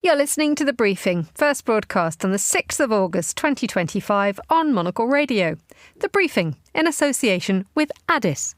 You're listening to The Briefing, first broadcast on the 6th of August 2025 on Monocle Radio. The Briefing, in association with Addis.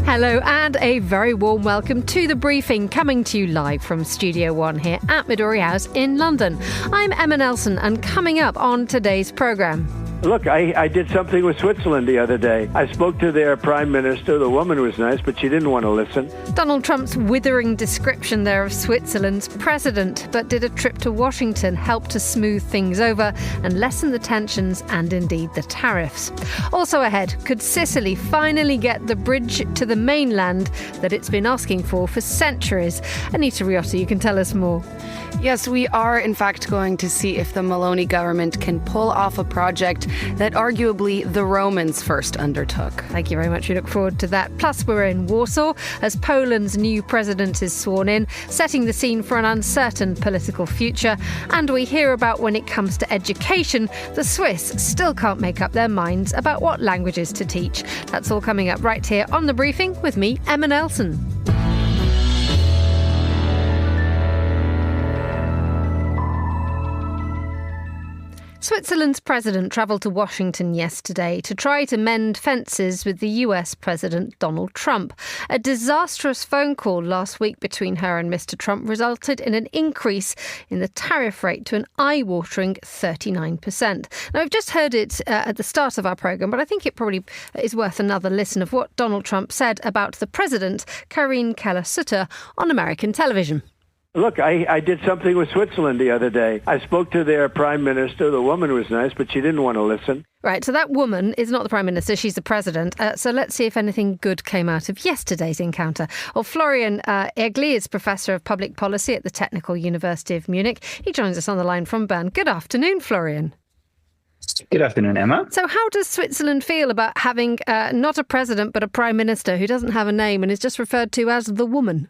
Hello and a very warm welcome to The Briefing, coming to you live from Studio One here at Midori House in London. I'm Emma Nelson, and coming up on today's programme. Look, I did something with Switzerland the other day. I spoke to their prime minister. The woman was nice, but she didn't want to listen. Donald Trump's withering description there of Switzerland's president. But did a trip to Washington help to smooth things over and lessen the tensions and indeed the tariffs? Also ahead, could Sicily finally get the bridge to the mainland that it's been asking for centuries? Anita Riotta, you can tell us more. Yes, we are in fact going to see if the Meloni government can pull off a project that arguably the Romans first undertook. Thank you very much. We look forward to that. Plus, we're in Warsaw as Poland's new president is sworn in, setting the scene for an uncertain political future. And we hear about when it comes to education, the Swiss still can't make up their minds about what languages to teach. That's all coming up right here on The Briefing with me, Emma Nelson. Switzerland's president travelled to Washington yesterday to try to mend fences with the US President Donald Trump. A disastrous phone call last week between her and Mr. Trump resulted in an increase in the tariff rate to an eye-watering 39%. Now, we've just heard it at the start of our programme, but I think it probably is worth another listen of what Donald Trump said about the president, Karin Keller-Sutter, on American television. Look, I did something with Switzerland the other day. I spoke to their prime minister. The woman was nice, but she didn't want to listen. Right, so that woman is not the prime minister, she's the president. So let's see if anything good came out of yesterday's encounter. Well, Florian Egli is Professor of Public Policy at the Technical University of Munich. He joins us on the line from Bern. Good afternoon, Florian. Good afternoon, Emma. So how does Switzerland feel about having not a president but a prime minister who doesn't have a name and is just referred to as the woman?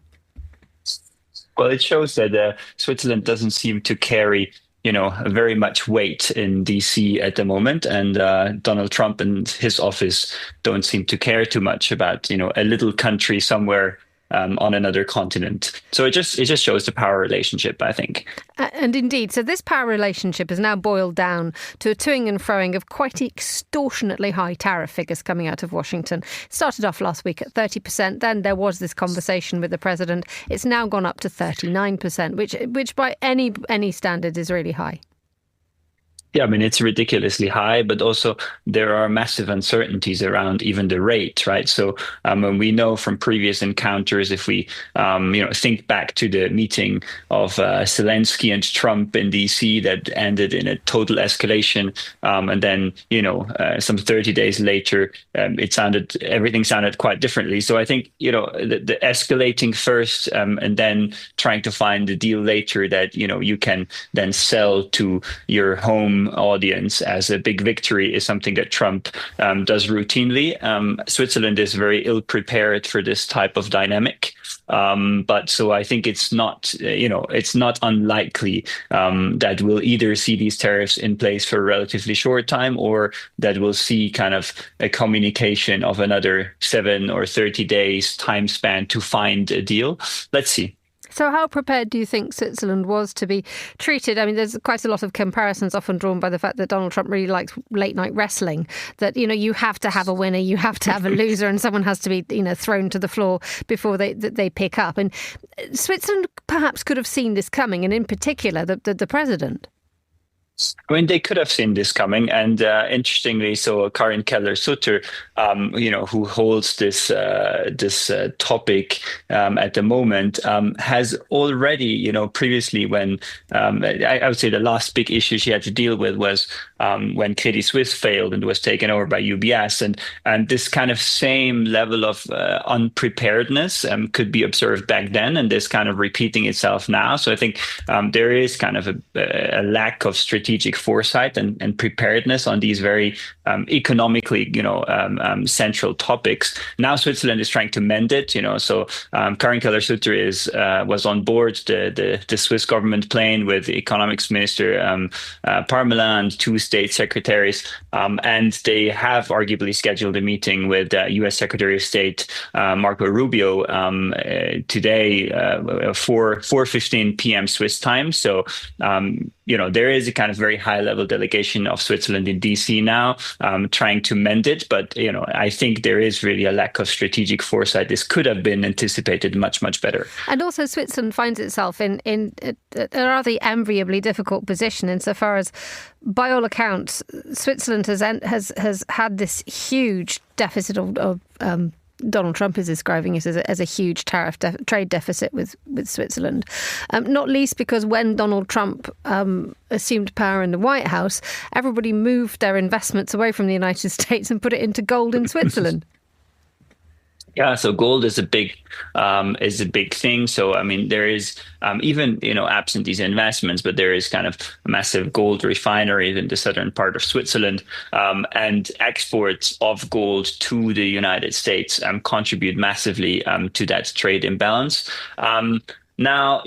Well, it shows that Switzerland doesn't seem to carry, very much weight in DC at the moment. And Donald Trump and his office don't seem to care too much about, a little country somewhere on another continent. So it just shows the power relationship, I think. And indeed, so this power relationship has now boiled down to a toing and froing of quite extortionately high tariff figures coming out of Washington. It started off last week at 30%. Then there was this conversation with the president. It's now gone up to 39%, which by any standard is really high. Yeah, I mean, it's ridiculously high, but also there are massive uncertainties around even the rate, right? So we know from previous encounters, if we, think back to the meeting of Zelensky and Trump in DC that ended in a total escalation. And then, some 30 days later, everything sounded quite differently. So I think, the escalating first and then trying to find a deal later that, you can then sell to your home audience as a big victory is something that Trump does routinely. Switzerland is very ill prepared for this type of dynamic. But so I think it's not unlikely that we'll either see these tariffs in place for a relatively short time or that we'll see kind of a communication of another 7 or 30 days time span to find a deal. Let's see. So how prepared do you think Switzerland was to be treated? I mean, there's quite a lot of comparisons often drawn by the fact that Donald Trump really likes late night wrestling, that, you have to have a winner, you have to have a loser, and someone has to be, thrown to the floor before they pick up. And Switzerland perhaps could have seen this coming, and in particular, the president. I mean, they could have seen this coming. And interestingly, so Karin Keller-Sutter, who holds this topic at the moment, has already, previously when I would say the last big issue she had to deal with was when Credit Suisse failed and was taken over by UBS. And this kind of same level of unpreparedness could be observed back then, and this kind of repeating itself now. So I think there is kind of a lack of strategic foresight and preparedness on these very economically, central topics. Now Switzerland is trying to mend it, So Karin Keller-Sutter was on board the Swiss government plane with the economics minister Parmelin and two state secretaries, and they have arguably scheduled a meeting with U.S. Secretary of State Marc Rubio today, 4:15 p.m. Swiss time. So there is a kind of very high-level delegation of Switzerland in D.C. now, trying to mend it. But I think there is really a lack of strategic foresight. This could have been anticipated much, much better. And also, Switzerland finds itself in a rather enviably difficult position insofar as, by all accounts, Switzerland has had this huge deficit of Donald Trump is describing it as a huge trade deficit with Switzerland, not least because when Donald Trump assumed power in the White House, everybody moved their investments away from the United States and put it into gold in Switzerland. Yeah, so gold is a big thing. So I mean, there is even absent these investments, but there is kind of massive gold refineries in the southern part of Switzerland, and exports of gold to the United States contribute massively to that trade imbalance. Now,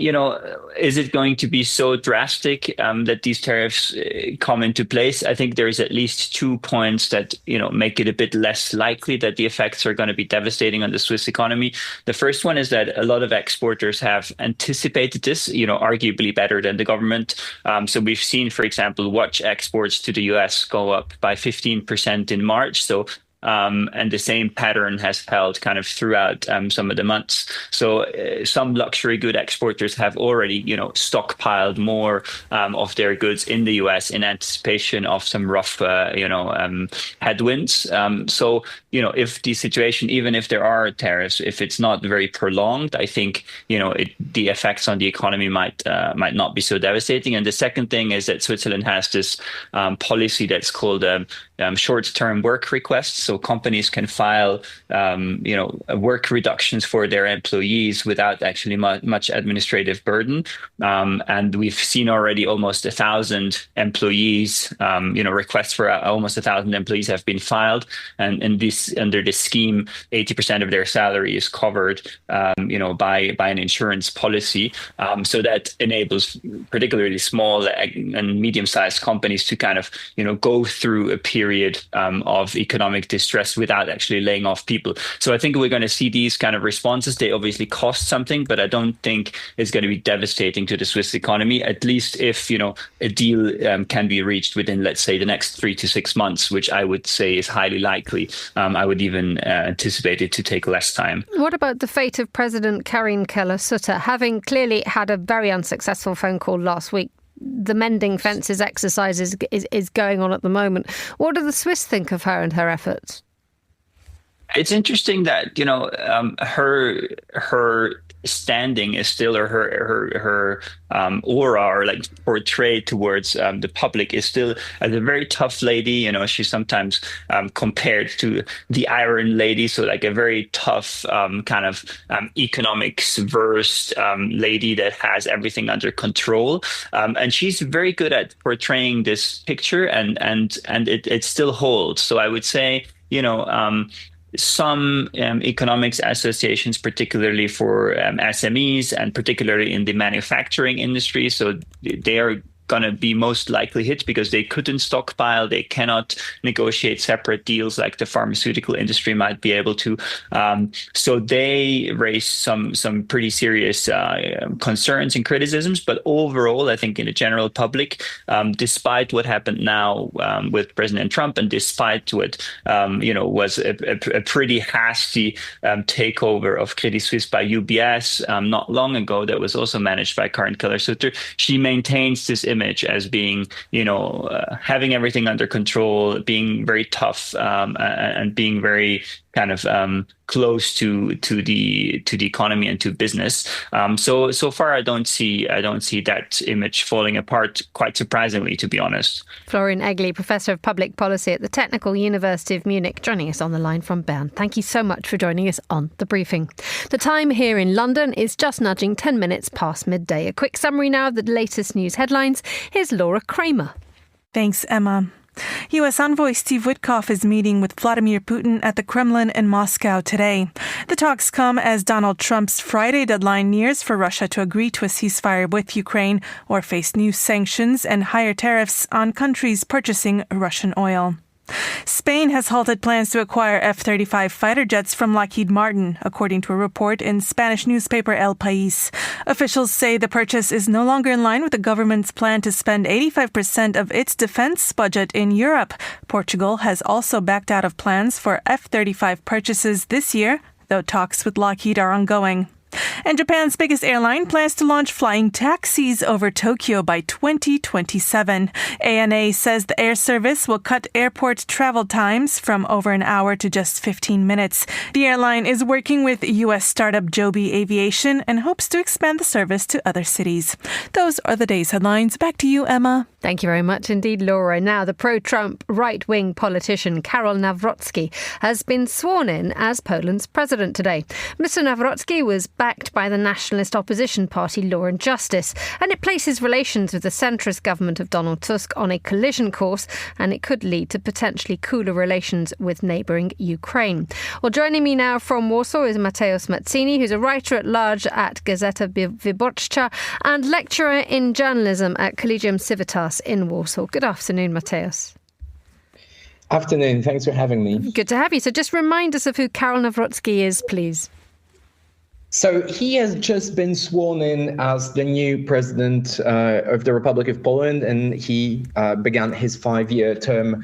is it going to be so drastic that these tariffs come into place? I think there is at least 2 points that, make it a bit less likely that the effects are going to be devastating on the Swiss economy. The first one is that a lot of exporters have anticipated this, arguably better than the government. So we've seen, for example, watch exports to the US go up by 15% in March. So and the same pattern has held kind of throughout some of the months. So some luxury good exporters have already, stockpiled more of their goods in the US in anticipation of some rough, headwinds. So, if the situation, even if there are tariffs, if it's not very prolonged, I think, the effects on the economy might not be so devastating. And the second thing is that Switzerland has this policy that's called short-term work requests. So companies can file, work reductions for their employees without actually much administrative burden. And we've seen already almost 1,000 employees, requests for almost 1,000 employees have been filed. And under this scheme, 80% of their salary is covered, by an insurance policy. So that enables particularly small and medium-sized companies to kind of, go through a period of economic distress without actually laying off people. So I think we're going to see these kind of responses. They obviously cost something, but I don't think it's going to be devastating to the Swiss economy, at least if, a deal can be reached within, let's say, the next 3 to 6 months, which I would say is highly likely. I would even anticipate it to take less time. What about the fate of President Karin Keller-Sutter? Having clearly had a very unsuccessful phone call last week, the mending fences exercise is going on at the moment. What do the Swiss think of her and her efforts? It's interesting that, her standing is still, or her aura, or like portrayed towards the public, is still as a very tough lady. She's sometimes compared to the Iron Lady, so like a very tough kind of economics versed lady that has everything under control, and she's very good at portraying this picture, and it still holds. So I would say, some economics associations, particularly for SMEs and particularly in the manufacturing industry, so they are going to be most likely hit because they couldn't stockpile. They cannot negotiate separate deals like the pharmaceutical industry might be able to. So they raise some pretty serious concerns and criticisms. But overall, I think in the general public, despite what happened now with President Trump, and despite what was a pretty hasty takeover of Credit Suisse by UBS not long ago, that was also managed by Karin Keller-Sutter, she maintains this image as being, having everything under control, being very tough, and being very kind of close to the economy and to business. So far, I don't see that image falling apart. Quite surprisingly, to be honest. Florian Egli, Professor of Public Policy at the Technical University of Munich, joining us on the line from Bern. Thank you so much for joining us on The Briefing. The time here in London is just nudging 10 minutes past midday. A quick summary now of the latest news headlines. Here's Laura Kramer. Thanks, Emma. U.S. Envoy Steve Witkoff is meeting with Vladimir Putin at the Kremlin in Moscow today. The talks come as Donald Trump's Friday deadline nears for Russia to agree to a ceasefire with Ukraine or face new sanctions and higher tariffs on countries purchasing Russian oil. Spain has halted plans to acquire F-35 fighter jets from Lockheed Martin, according to a report in Spanish newspaper El País. Officials say the purchase is no longer in line with the government's plan to spend 85% of its defense budget in Europe. Portugal has also backed out of plans for F-35 purchases this year, though talks with Lockheed are ongoing. And Japan's biggest airline plans to launch flying taxis over Tokyo by 2027. ANA says the air service will cut airport travel times from over an hour to just 15 minutes. The airline is working with U.S. startup Joby Aviation and hopes to expand the service to other cities. Those are the day's headlines. Back to you, Emma. Thank you very much indeed, Laura. Now, the pro-Trump right-wing politician Karol Nawrocki has been sworn in as Poland's president today. Mr. Nawrocki was backed by the nationalist opposition party Law and Justice, and it places relations with the centrist government of Donald Tusk on a collision course, and it could lead to potentially cooler relations with neighbouring Ukraine. Well, joining me now from Warsaw is Mateusz Mazzini, who's a writer-at-large at Gazeta Wyborcza and lecturer in journalism at Collegium Civitas in Warsaw. Good afternoon, Mateusz. Afternoon. Thanks for having me. Good to have you. So just remind us of who Karol Nawrocki is, please. So he has just been sworn in as the new president of the Republic of Poland, and he began his 5-year term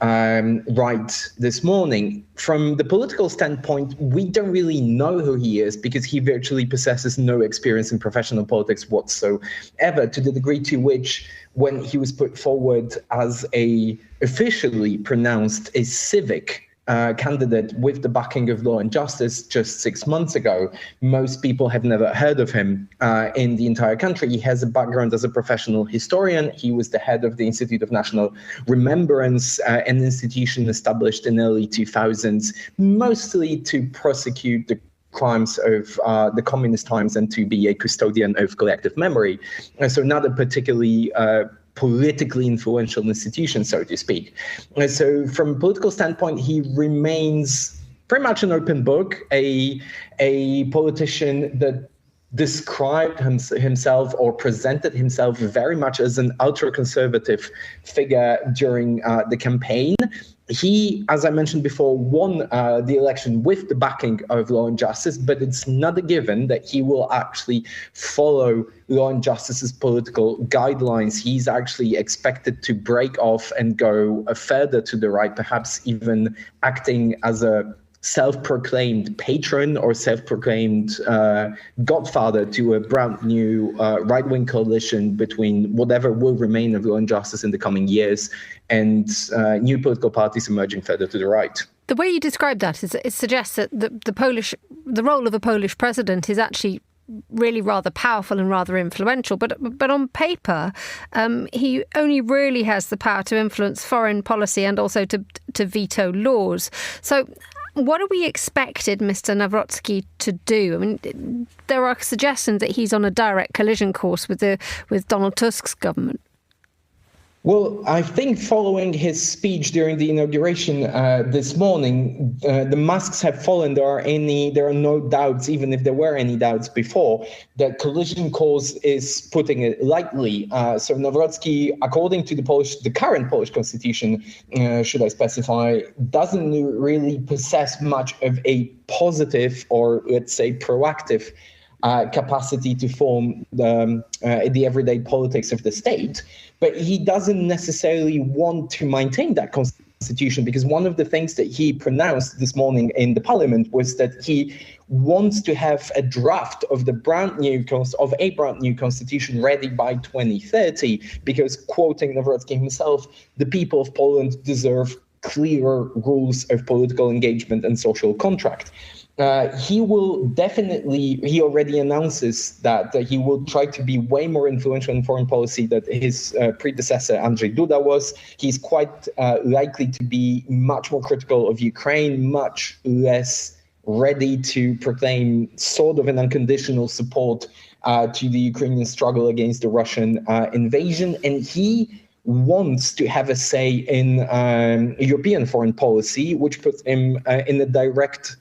right this morning. From the political standpoint, we don't really know who he is because he virtually possesses no experience in professional politics whatsoever, to the degree to which when he was put forward as a officially pronounced a civic candidate with the backing of Law and Justice just 6 months ago, most people have never heard of him in the entire country. He has a background as a professional historian. He was the head of the Institute of National Remembrance, an institution established in the early 2000s, mostly to prosecute the crimes of the communist times and to be a custodian of collective memory. So not a particularly politically influential institution, so to speak. And so from a political standpoint, he remains pretty much an open book, a politician that described himself or presented himself very much as an ultra-conservative figure during the campaign. He, as I mentioned before, won the election with the backing of Law and Justice, but it's not a given that he will actually follow Law and Justice's political guidelines. He's actually expected to break off and go further to the right, perhaps even acting as a self-proclaimed patron or self-proclaimed godfather to a brand new right-wing coalition between whatever will remain of Law and Justice in the coming years and new political parties emerging further to the right. The way you describe that is it suggests that the role of a Polish president is actually really rather powerful and rather influential, but on paper, he only really has the power to influence foreign policy and also to veto laws. So what are we expected Mr. Nawrocki to do? I mean, there are suggestions that he's on a direct collision course with Donald Tusk's government. Well, I think following his speech during the inauguration this morning, the masks have fallen. There are no doubts, even if there were any doubts before, that collision course is putting it lightly. So Nawrocki, according to the current Polish constitution, should I specify, doesn't really possess much of a positive or, let's say, proactive capacity to form the everyday politics of the state. But he doesn't necessarily want to maintain that constitution, because one of the things that he pronounced this morning in the parliament was that he wants to have a draft of a brand new constitution ready by 2030, because, quoting Nawrocki himself, the people of Poland deserve clearer rules of political engagement and social contract. He already announces that he will try to be way more influential in foreign policy than his predecessor, Andrzej Duda, was. He's quite likely to be much more critical of Ukraine, much less ready to proclaim sort of an unconditional support to the Ukrainian struggle against the Russian invasion. And he wants to have a say in European foreign policy, which puts him in a direct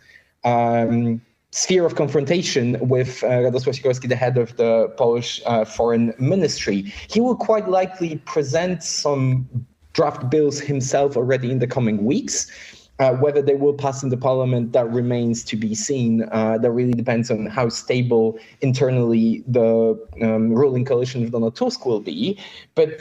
sphere of confrontation with Radosław Sikorski, the head of the Polish foreign ministry. He will quite likely present some draft bills himself already in the coming weeks. Whether they will pass in the parliament, that remains to be seen. That really depends on how stable internally the ruling coalition of Donald Tusk will be. But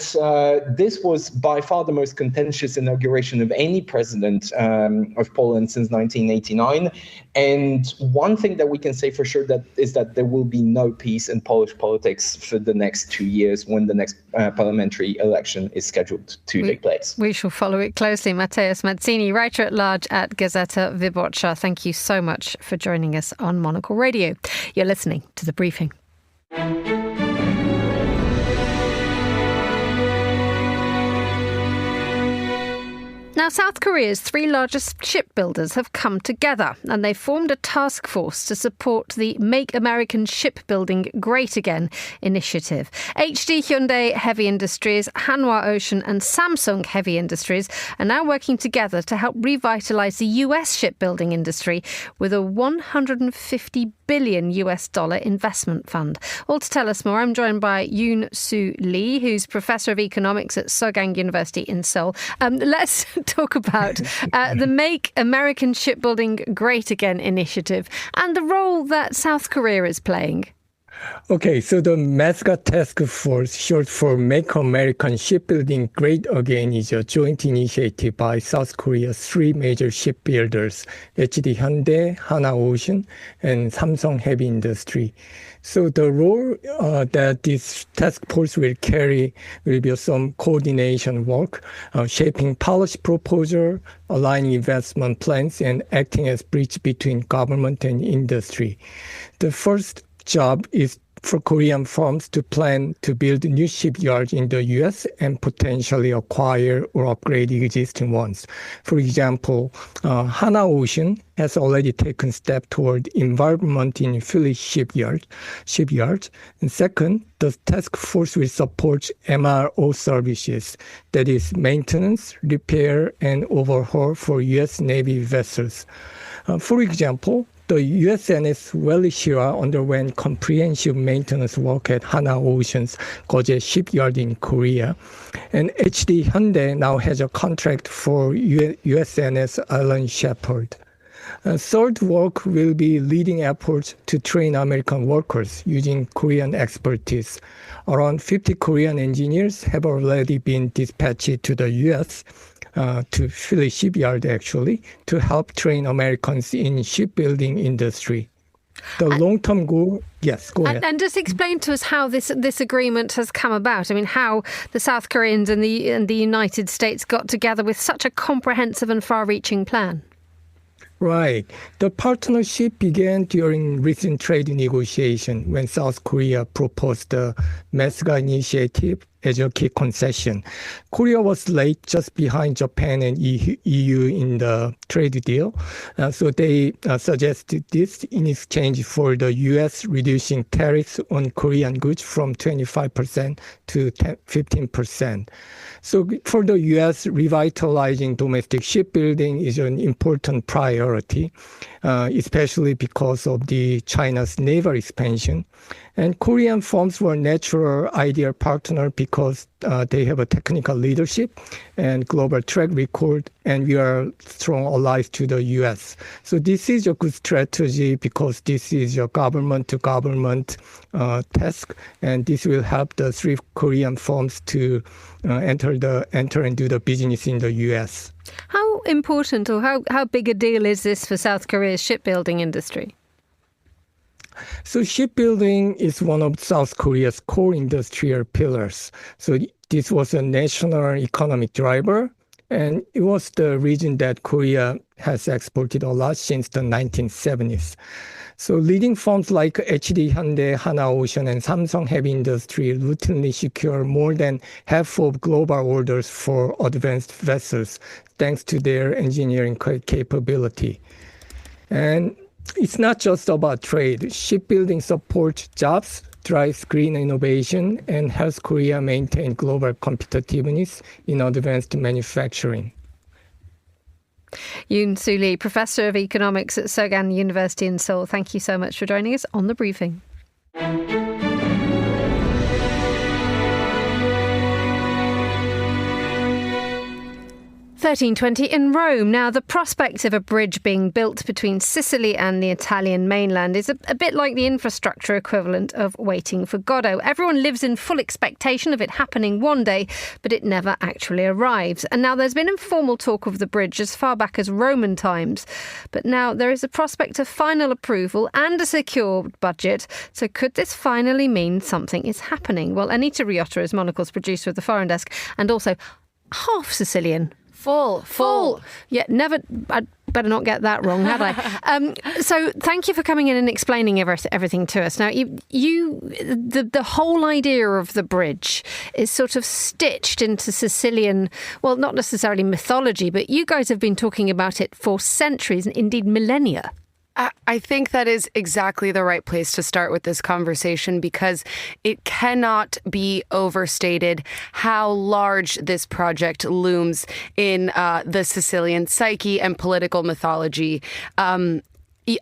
this was by far the most contentious inauguration of any president of Poland since 1989. And one thing that we can say for sure is that there will be no peace in Polish politics for the next 2 years when the next parliamentary election is scheduled to take place. We shall follow it closely. Mateusz Mazzini, writer at large at Gazeta Wyborcza. Thank you so much for joining us on Monocle Radio. You're listening to The Briefing. Now, South Korea's 3 largest shipbuilders have come together and they formed a task force to support the Make American Shipbuilding Great Again initiative. HD Hyundai Heavy Industries, Hanwha Ocean and Samsung Heavy Industries are now working together to help revitalise the US shipbuilding industry with a $150 billion investment fund. All to tell us more, I'm joined by Yoon-Soo Lee, who's Professor of Economics at Sogang University in Seoul. Let's talk about the Make American Shipbuilding Great Again initiative and the role that South Korea is playing. Okay, so the MESGA Task Force, short for Make American Shipbuilding Great Again, is a joint initiative by South Korea's 3 major shipbuilders, HD Hyundai, Hanwha Ocean, and Samsung Heavy Industry. So the role that this task force will carry will be some coordination work, shaping policy proposal, aligning investment plans, and acting as bridge between government and industry. The first job is for Korean firms to plan to build new shipyards in the U.S. and potentially acquire or upgrade existing ones. For example, Hanwha Ocean has already taken steps toward involvement in Philly shipyards. And second, the task force will support MRO services, that is maintenance, repair, and overhaul for U.S. Navy vessels. For example, the USNS Welishira underwent comprehensive maintenance work at Hanwha Ocean's Goje shipyard in Korea. And HD Hyundai now has a contract for USNS Island Shepherd. Third work will be leading efforts to train American workers using Korean expertise. Around 50 Korean engineers have already been dispatched to the U.S., to Philly shipyard actually, to help train Americans in shipbuilding industry. The long-term goal, yes, go ahead. And just explain to us how this agreement has come about. I mean, how the South Koreans and the United States got together with such a comprehensive and far-reaching plan. Right. The partnership began during recent trade negotiation when South Korea proposed the MESGA initiative as a key concession. Korea was late, just behind Japan and EU in the trade deal. So they suggested this in exchange for the U.S. reducing tariffs on Korean goods from 25% to 15%. So for the U.S., revitalizing domestic shipbuilding is an important priority, especially because of the China's naval expansion. And Korean firms were natural ideal partner because they have a technical leadership and global track record, and we are strong allies to the U.S. So this is a good strategy because this is a government-to-government task, and this will help the 3 Korean firms to enter and do the business in the U.S. How important or how big a deal is this for South Korea's shipbuilding industry? So shipbuilding is one of South Korea's core industrial pillars. So this was a national economic driver And it was the region that Korea has exported a lot since the 1970s. So leading firms like HD Hyundai, Hana Ocean, and Samsung Heavy Industry routinely secure more than half of global orders for advanced vessels, thanks to their engineering capability. And it's not just about trade. Shipbuilding supports jobs, drives green innovation, and helps Korea maintain global competitiveness in advanced manufacturing. Yoon-Soo Lee, Professor of Economics at Sogan University in Seoul. Thank you so much for joining us on The Briefing. 13:20 in Rome. Now, the prospect of a bridge being built between Sicily and the Italian mainland is a bit like the infrastructure equivalent of waiting for Godot. Everyone lives in full expectation of it happening one day, but it never actually arrives. And now there's been informal talk of the bridge as far back as Roman times. But now there is a prospect of final approval and a secured budget. So could this finally mean something is happening? Well, Anita Riotta is Monocle's producer of the Foreign Desk and also half Sicilian. Full. Yeah, never. I'd better not get that wrong, had I? So thank you for coming in and explaining everything to us. Now, the whole idea of the bridge is sort of stitched into Sicilian, well, not necessarily mythology, but you guys have been talking about it for centuries, indeed millennia. I think that is exactly the right place to start with this conversation because it cannot be overstated how large this project looms in the Sicilian psyche and political mythology.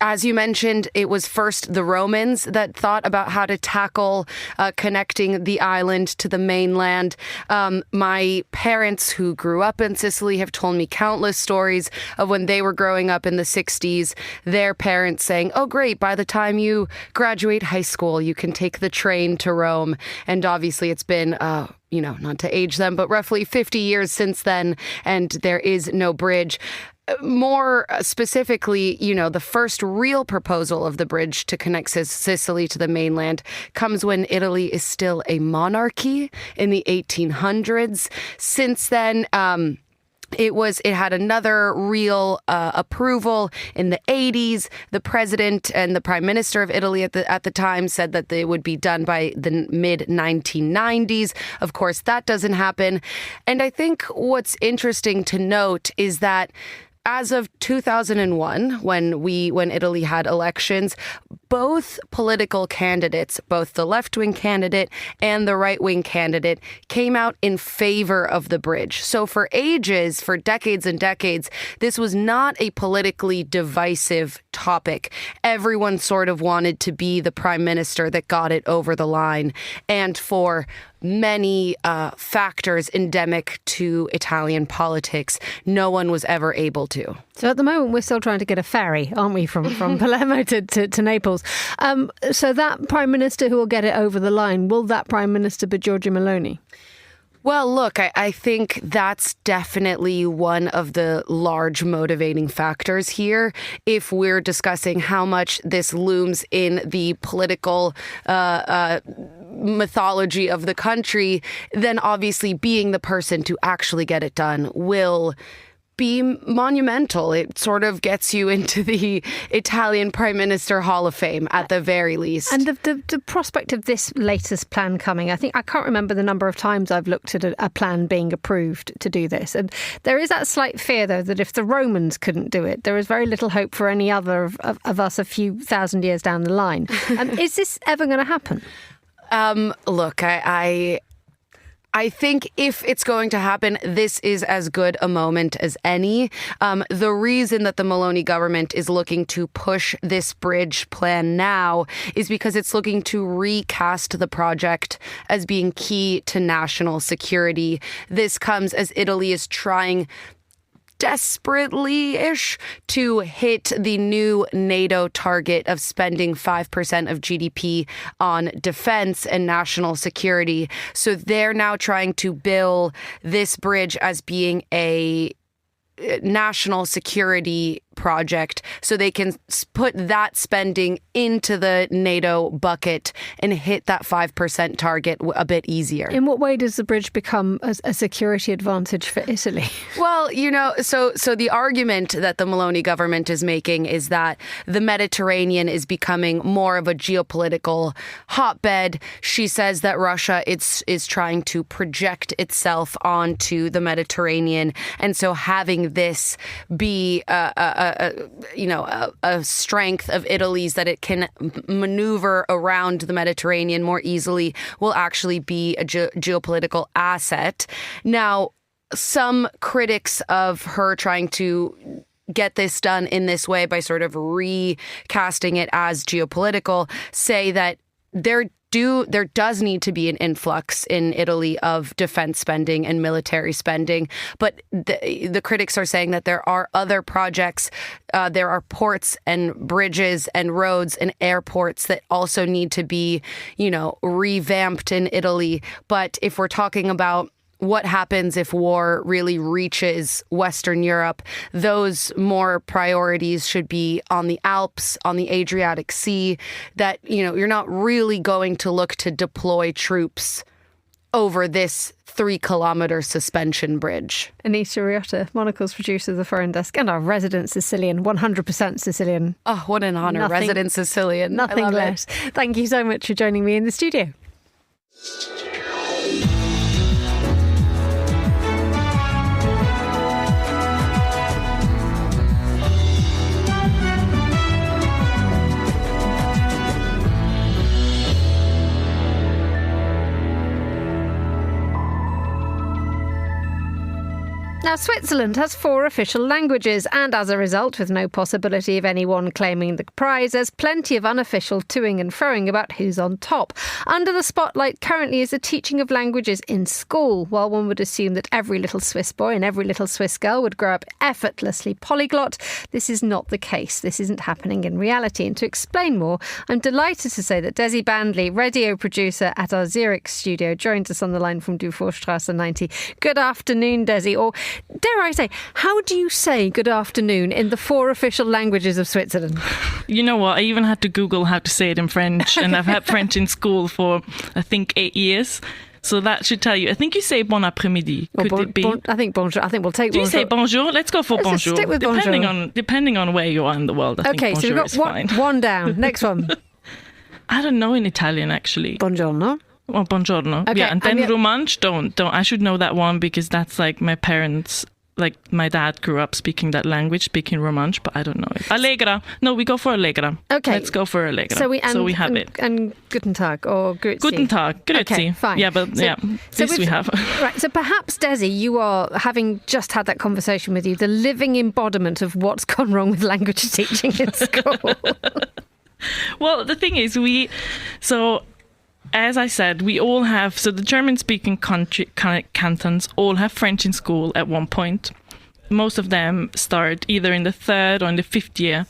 As you mentioned, it was first the Romans that thought about how to tackle connecting the island to the mainland. My parents who grew up in Sicily have told me countless stories of when they were growing up in the 60s, their parents saying, oh, great, by the time you graduate high school, you can take the train to Rome. And obviously it's been not to age them, but roughly 50 years since then, and there is no bridge. More specifically, the first real proposal of the bridge to connect Sicily to the mainland comes when Italy is still a monarchy in the 1800s. Since then, it had another real approval in the 80s. The president and the prime minister of Italy at the time said that they would be done by the mid-1990s. Of course, that doesn't happen. And I think what's interesting to note is that as of 2001, when Italy had elections, both political candidates, both the left-wing candidate and the right-wing candidate, came out in favor of the bridge. So for ages, for decades and decades, this was not a politically divisive topic. Everyone sort of wanted to be the prime minister that got it over the line. And for many factors endemic to Italian politics, no one was ever able to. So at the moment, we're still trying to get a ferry, aren't we, from Palermo to Naples? So that prime minister who will get it over the line, will that prime minister be Giorgia Meloni? Well, look, I think that's definitely one of the large motivating factors here. If we're discussing how much this looms in the political mythology of the country, then obviously being the person to actually get it done will be monumental. It sort of gets you into the Italian Prime Minister Hall of Fame at the very least. And the prospect of this latest plan coming, I can't remember the number of times I've looked at a plan being approved to do this. And there is that slight fear, though, that if the Romans couldn't do it, there is very little hope for any other of us a few thousand years down the line. Is this ever going to happen? Look, I think if it's going to happen, this is as good a moment as any. The reason that the Meloni government is looking to push this bridge plan now is because it's looking to recast the project as being key to national security. This comes as Italy is trying desperately-ish to hit the new NATO target of spending 5% of GDP on defense and national security. So they're now trying to bill this bridge as being a national security project so they can put that spending into the NATO bucket and hit that 5% target a bit easier. In what way does the bridge become a security advantage for Italy? Well, so the argument that the Meloni government is making is that the Mediterranean is becoming more of a geopolitical hotbed. She says that Russia is trying to project itself onto the Mediterranean, and so having this be a strength of Italy's, that it can maneuver around the Mediterranean more easily, will actually be a geopolitical asset. Now, some critics of her trying to get this done in this way by sort of recasting it as geopolitical say that there does need to be an influx in Italy of defense spending and military spending. But the critics are saying that there are other projects. There are ports and bridges and roads and airports that also need to be, revamped in Italy. But if we're talking about what happens if war really reaches Western Europe, those more priorities should be on the Alps, on the Adriatic Sea, that, you're not really going to look to deploy troops over this 3-kilometer suspension bridge. Anita Riotta, Monocle's producer of the Foreign Desk, and our resident Sicilian, 100% Sicilian. Oh, what an honor, resident Sicilian. Nothing less. Thank you so much for joining me in the studio. Now, Switzerland has 4 official languages, and as a result, with no possibility of anyone claiming the prize, there's plenty of unofficial toing and froing about who's on top. Under the spotlight currently is the teaching of languages in school. While one would assume that every little Swiss boy and every little Swiss girl would grow up effortlessly polyglot, this is not the case. This isn't happening in reality. And to explain more, I'm delighted to say that Desi Bandley, radio producer at our Zurich studio, joins us on the line from Dufourstrasse 90. Good afternoon, Desi. Or dare I say, how do you say good afternoon in the 4 official languages of Switzerland? You know what? I even had to Google how to say it in French, and I've had French in school for, I think, 8 years. So that should tell you. I think you say bon après-midi. Could it be? I think bonjour. I think we'll take bonjour. Do you say bonjour? Let's go for bonjour. Stick with bonjour. Depending on where you are in the world, I think bonjour is fine. Okay, so we've got one down. Next one. I don't know in Italian, actually. Buongiorno. Oh, buongiorno. Okay, yeah, and then romansh, don't. I should know that one because that's like my parents, like my dad grew up speaking that language, speaking romansh, but I don't know it. Allegra. No, we go for Allegra. Okay. Let's go for Allegra. So we have it. And Guten Tag or Grüezi. Guten Tag. Grüezi. Okay, fine. Yeah, but this we have. Right, so perhaps, Desi, you are, having just had that conversation with you, the living embodiment of what's gone wrong with language teaching in school. Well, the thing is, as I said, we all have, so the German-speaking cantons all have French in school at one point. Most of them start either in the 3rd or in the 5th year.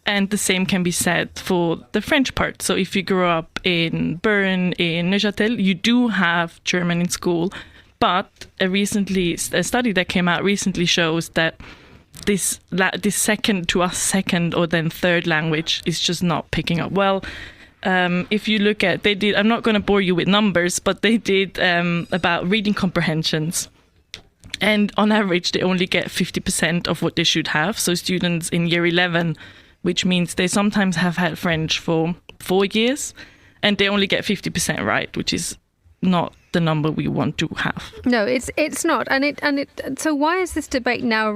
And the same can be said for the French part. So if you grew up in Bern, in Neuchâtel, you do have German in school. But a study that came out recently shows that this second or then third language is just not picking up well. If you look at, I'm not going to bore you with numbers, but they did about reading comprehensions. And on average, they only get 50% of what they should have. So students in year 11, which means they sometimes have had French for 4 years, and they only get 50% right, which is not the number we want to have. No, it's not. So why is this debate now,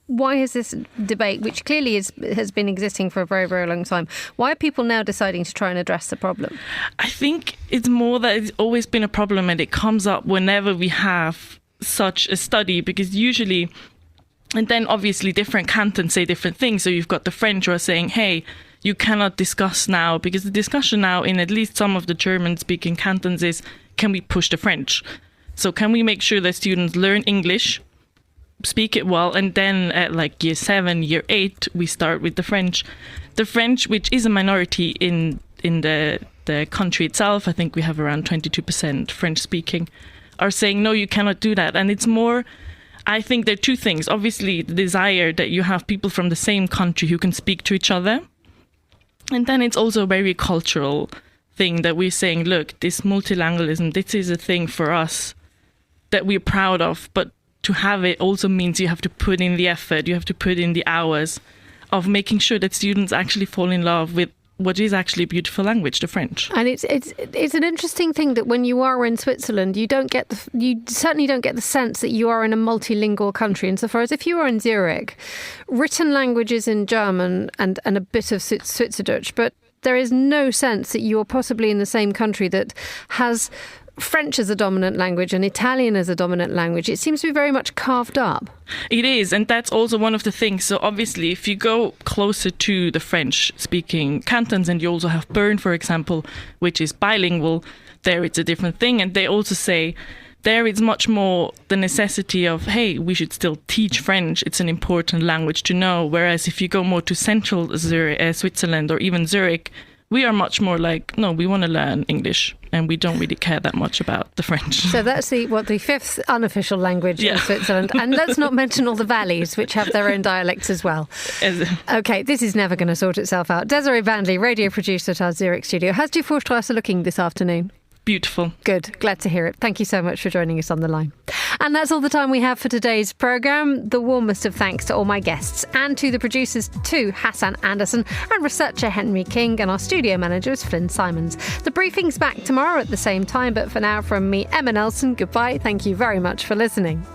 why is this debate, which clearly has been existing for a very, very long time, why are people now deciding to try and address the problem? I think it's more that it's always been a problem, and it comes up whenever we have such a study, because usually, and then obviously different cantons say different things. So you've got the French who are saying, hey, you cannot discuss now, because the discussion now in at least some of the German-speaking cantons is, can we push the French? So can we make sure that students learn English, speak it well, and then at like year 7, year 8, we start with the French. The French, which is a minority in the country itself, I think we have around 22% French speaking, are saying, no, you cannot do that. And it's more, I think there are two things. Obviously, the desire that you have people from the same country who can speak to each other. And then it's also a very cultural thing that we're saying, look, this multilingualism, this is a thing for us that we're proud of. But to have it also means you have to put in the effort, you have to put in the hours of making sure that students actually fall in love with what is actually a beautiful language, the French. And it's an interesting thing that when you are in Switzerland, you certainly don't get the sense that you are in a multilingual country. Insofar as if you are in Zurich, written language is in German and a bit of Switzerdeutsch, but there is no sense that you are possibly in the same country that has French as a dominant language and Italian as a dominant language. It seems to be very much carved up. It is, and that's also one of the things. So obviously, if you go closer to the French-speaking cantons, and you also have Bern, for example, which is bilingual, there it's a different thing. And they also say there it's much more the necessity of, hey, we should still teach French. It's an important language to know. Whereas if you go more to central Switzerland or even Zurich, we are much more like, no, we want to learn English and we don't really care that much about the French. So that's the fifth unofficial language in Switzerland. And let's not mention all the valleys, which have their own dialects as well. OK, this is never going to sort itself out. Desiree Bandley, radio producer at our Zurich studio. How's die Vorstrasse looking this afternoon? Beautiful. Good. Glad to hear it. Thank you so much for joining us on the line. And that's all the time we have for today's programme. The warmest of thanks to all my guests and to the producers too, Hassan Anderson and researcher Henry King, and our studio manager is Flynn Simons. The briefing's back tomorrow at the same time, but for now from me, Emma Nelson, goodbye. Thank you very much for listening.